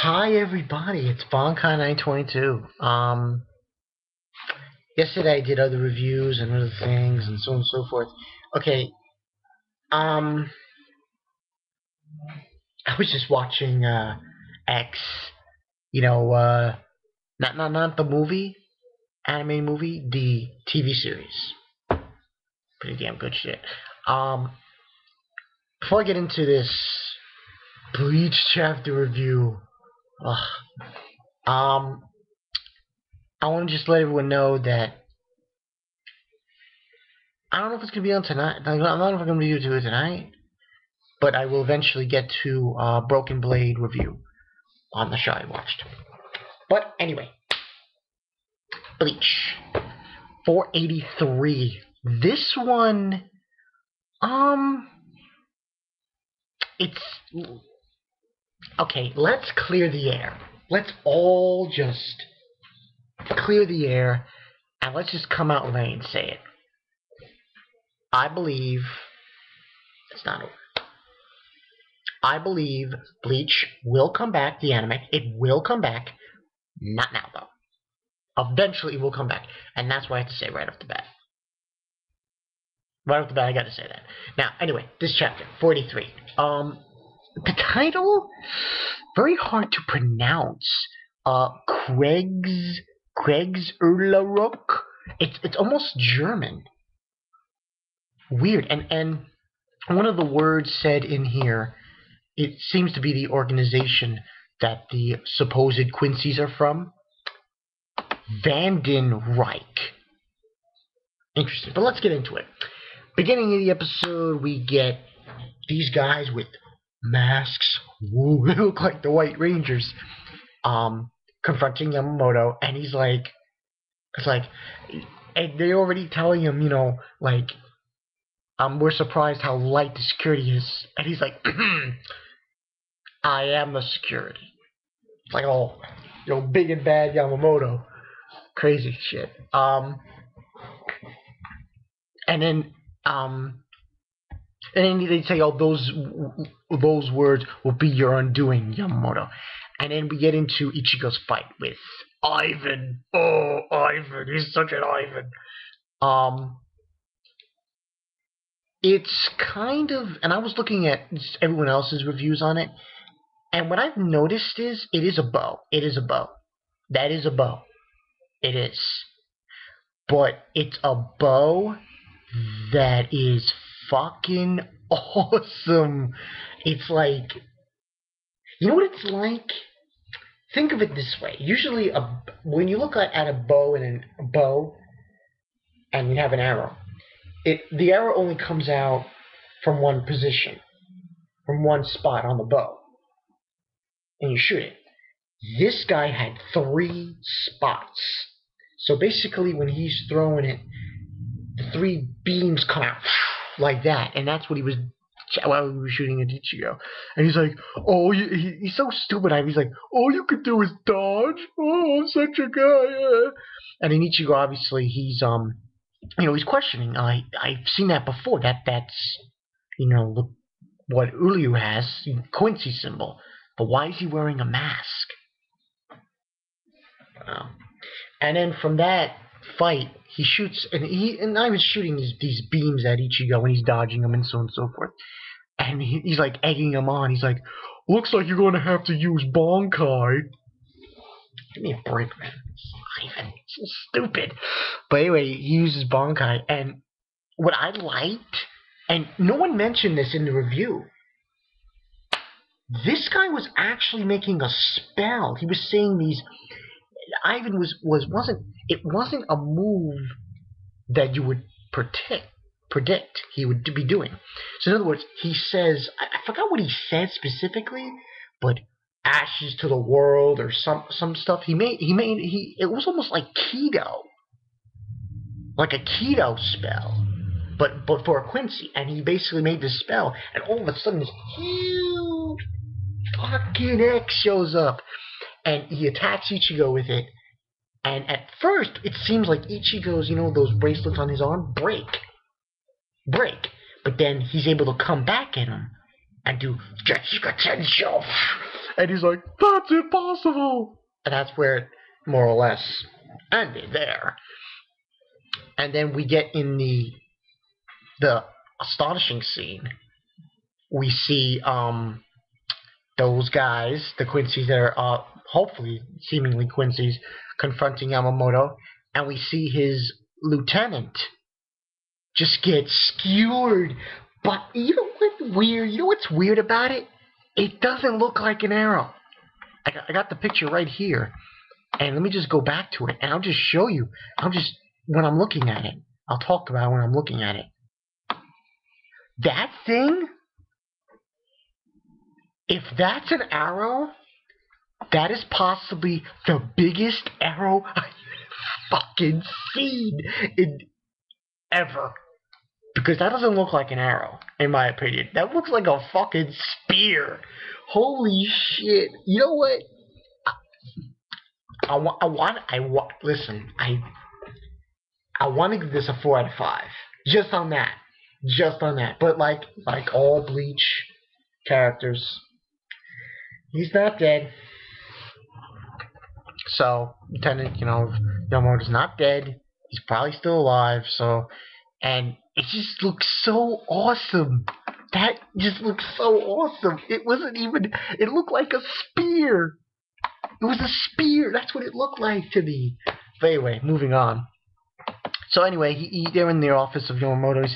Hi everybody, it's Bonkai922. Yesterday I did other reviews and other things and so on and so forth. Okay, um, I was just watching X. You know, not the movie, anime movie, the TV series. Pretty damn good shit. Um, Before I get into this Bleach chapter review, ugh, um, I want to just let everyone know that I don't know if it's gonna be on tonight. I don't know if I'm gonna review it tonight, but I will eventually get to Broken Blade review on the show I watched. But anyway, Bleach 483. This one, it's okay. Let's clear the air. Let's all just clear the air, and let's just come out lane and say it. I believe it's not over. I believe Bleach will come back. The anime, it will come back. Not now though. Eventually it will come back. And that's what I have to say right off the bat. Right off the bat, I got to say that. Now, anyway, this chapter, 43. The title, very hard to pronounce. Kreg's Urlarok. It's almost German. Weird. And one of the words said in here, it seems to be the organization that the supposed Quincy's are from. Vandenreich. Interesting. But let's get into it. Beginning of the episode, we get these guys with masks. Woo, they look like the White Rangers. Confronting Yamamoto, and he's like, it's like, and they're already telling him, like, we're surprised how light the security is, and he's like, I am the security. It's like, oh, big and bad Yamamoto, crazy shit. And then they say, oh, those words will be your undoing, Yamamoto. And then we get into Ichigo's fight with Ivan. Oh, Ivan, he's such an Ivan. It's kind of, and I was looking at everyone else's reviews on it, and what I've noticed is it is a bow. It is a bow. That is a bow. It is. But it's a bow that is fucking awesome. It's like, you know what it's like? Think of it this way. Usually, when you look at a bow and you have an arrow, the arrow only comes out from one position, from one spot on the bow, and you shoot it. This guy had 3 spots. So basically, when he's throwing it, the 3 beams come out like that, and that's what he was while we were shooting at Ichigo. And he's like, oh, he's so stupid. He's like, all you could do is dodge. Oh, I'm such a guy. And then Ichigo, obviously, he's he's questioning. I've seen that before. That's what Uryu has, Quincy symbol. But why is he wearing a mask? And then from that fight, he shoots, and I was shooting these beams at Ichigo, and he's dodging them, and so on and so forth. And he's like egging him on. He's like, looks like you're going to have to use Bonkai. Give me a break, man. Ivan, it's so stupid. But anyway, he uses Bonkai, and what I liked, and no one mentioned this in the review, this guy was actually making a spell. He was saying these. Ivan wasn't a move that you would predict he would be doing. So in other words, he says, I forgot what he said specifically, but ashes to the world or some stuff. It was almost like keto, like a keto spell, but for a Quincy, and he basically made this spell, and all of a sudden this huge fucking X shows up, and he attacks Ichigo with it. And at first, it seems like Ichigo's, those bracelets on his arm break. But then he's able to come back at him and do Jetsuga Tensho. And he's like, that's impossible. And that's where it more or less ended there. And then we get in the astonishing scene. We see those guys, the Quincy's that are hopefully seemingly Quincy's, confronting Yamamoto, and we see his lieutenant just get skewered. But you know what's weird? You know what's weird about it? It doesn't look like an arrow. I got the picture right here, and let me just go back to it, and I'll just show you. When I'm looking at it, I'll talk about it when I'm looking at it. That thing, if that's an arrow, that is possibly the biggest arrow I've fucking seen in ever. Because that doesn't look like an arrow, in my opinion. That looks like a fucking spear. Holy shit. You know what? Listen, I want to give this a 4 out of 5. Just on that. Just on that. But like all Bleach characters, he's not dead. So, Lieutenant, Yamamoto's not dead. He's probably still alive, so... And it just looks so awesome. That just looks so awesome. It wasn't even... It looked like a spear. It was a spear. That's what it looked like to me. But anyway, moving on. So anyway, they're in the office of Yamamoto.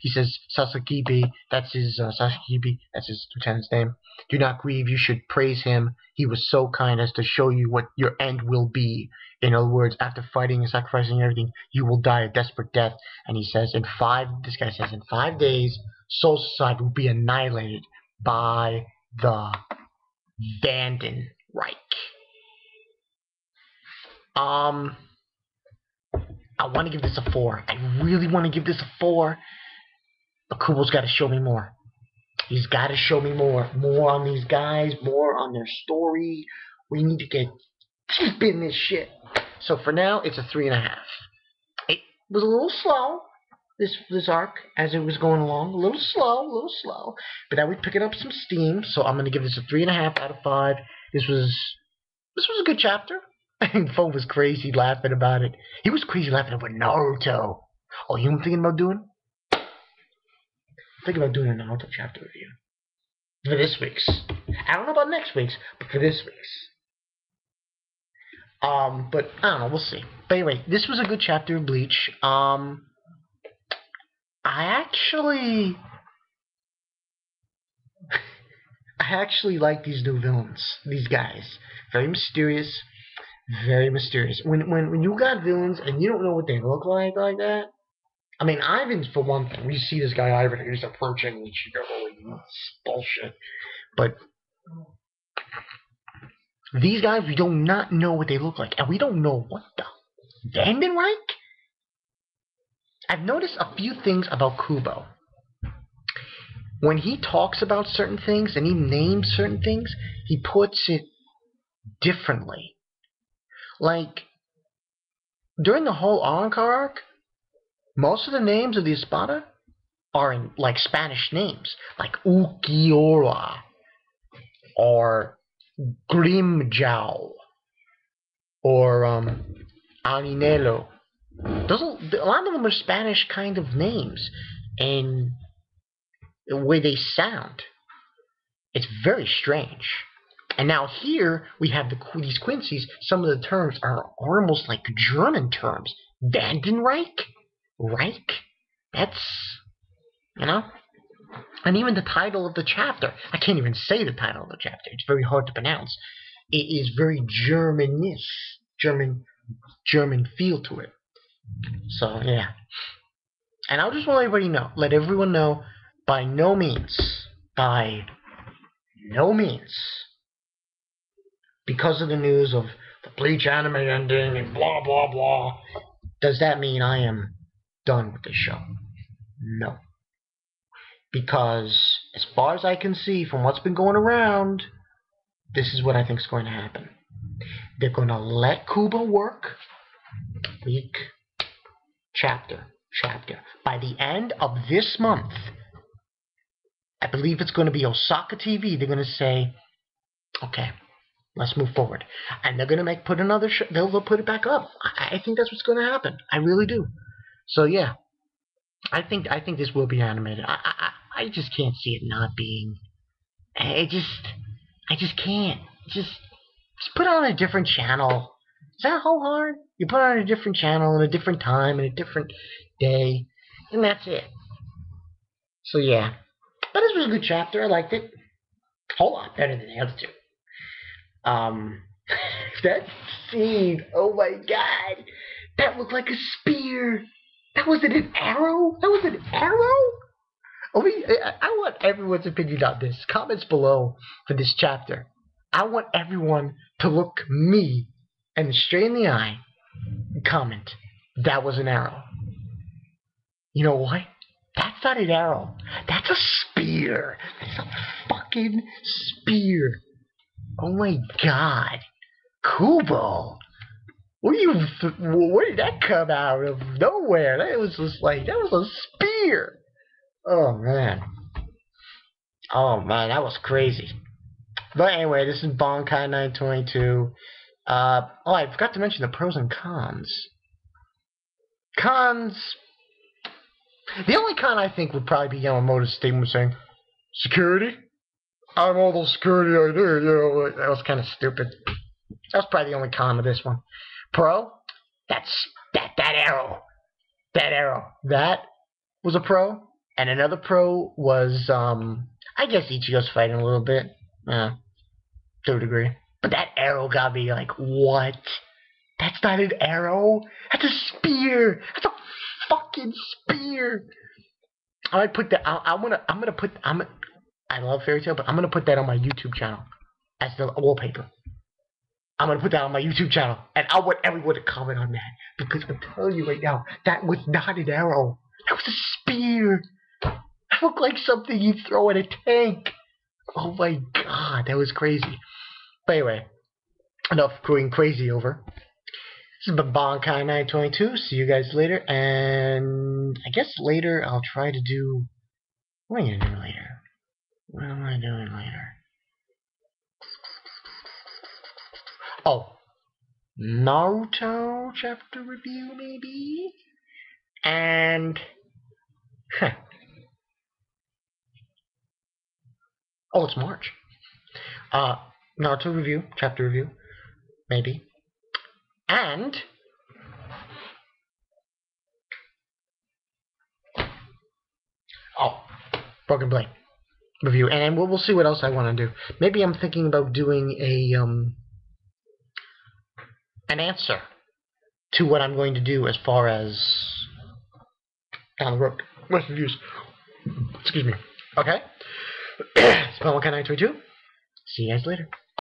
He says Sasakibe. That's his Sasakibe. That's his lieutenant's name. Do not grieve. You should praise him. He was so kind as to show you what your end will be. In other words, after fighting and sacrificing everything, you will die a desperate death. And he says, this guy says, in 5 days, Soul Society will be annihilated by the Vandenreich. I want to give this a 4. I really want to give this a 4. But Kubo's got to show me more. He's got to show me more. More on these guys. More on their story. We need to get deep in this shit. So for now, it's a 3.5. It was a little slow, this arc, as it was going along. A little slow. But now we're picking up some steam. So I'm going to give this a 3.5 out of 5. This was a good chapter. And Fo was crazy laughing about it. He was crazy laughing about Naruto. Oh, you know what I'm thinking about doing? I'm thinking about doing a Naruto chapter review. For this week's. I don't know about next week's, but for this week's. But I don't know, we'll see. But anyway, this was a good chapter of Bleach. I actually like these new villains. These guys. Very mysterious. Very mysterious. When you got villains and you don't know what they look like that. I mean, Ivan's for one thing. We see this guy Ivan, and he's approaching Ichigo. Bullshit. But these guys, we do not know what they look like, and we don't know what the Vandenreich. I've noticed a few things about Kubo. When he talks about certain things and he names certain things, he puts it differently. Like, during the whole Arrancar arc, most of the names of the Espada are in, like, Spanish names. Like Ukiora, or Grimjow, or Aninelo. A lot of them are Spanish kind of names, and the way they sound. It's very strange. And now here, we have these Quincy's. Some of the terms are almost like German terms. Vandenreich? Reich? That's, And even the title of the chapter. I can't even say the title of the chapter. It's very hard to pronounce. It is very German feel to it. So, yeah. And I'll just let everyone know, by no means, because of the news of the Bleach anime ending and blah, blah, blah, does that mean I am done with this show? No. Because, as far as I can see from what's been going around, this is what I think is going to happen. They're going to let Kubo work week, chapter. By the end of this month, I believe it's going to be Osaka TV. They're going to say, Okay, let's move forward. And they're gonna put another. They'll put it back up. I think that's what's gonna happen. I really do. So yeah, I think this will be animated. I just can't see it not being. I just can't. Just put it on a different channel. Is that how hard? You put it on a different channel at a different time and a different day, and that's it. So yeah, but this was a good chapter. I liked it. A whole lot better than the other two. Um, that scene. Oh my god, that looked like a spear. That wasn't an arrow. That was an arrow. I want everyone's opinion on this. Comments below for this chapter. I want everyone to look me and straight in the eye and comment, that was an arrow. You know what? That's not an arrow. That's a spear. That's a fucking spear. Oh my god. Kubo. Where did that come out of nowhere? That was just like, that was a spear. Oh man. Oh man, that was crazy. But anyway, this is Bonkai 922. I forgot to mention the pros and cons. Cons. The only con I think would probably be Yamamoto's statement saying, "Security? I'm all the security I do." That was kind of stupid. That was probably the only con of this one. Pro? That's that arrow. That arrow. That was a pro. And another pro was, I guess Ichigo's fighting a little bit. To a degree. But that arrow got me like, what? That's not an arrow. That's a spear. That's a fucking spear. I might put that. I love Fairy Tail, but I'm gonna put that on my YouTube channel as the wallpaper. I'm gonna put that on my YouTube channel, and I want everyone to comment on that because I'm telling you right now, that was not an arrow. That was a spear. That looked like something you'd throw in a tank. Oh my god, that was crazy. But anyway, enough going crazy over. This has been Bonkai 922. See you guys later. And I guess later I'll try to do... What am I going to do later? What am I doing later? Oh. Naruto chapter review, maybe? And... Huh. Oh, it's March. Naruto review, chapter review, maybe. And... Oh, Broken Blade review, and we'll see what else I want to do. Maybe I'm thinking about doing an answer to what I'm going to do as far as down the road with reviews. Excuse me. Okay. It's Bonkai 922. See you guys later.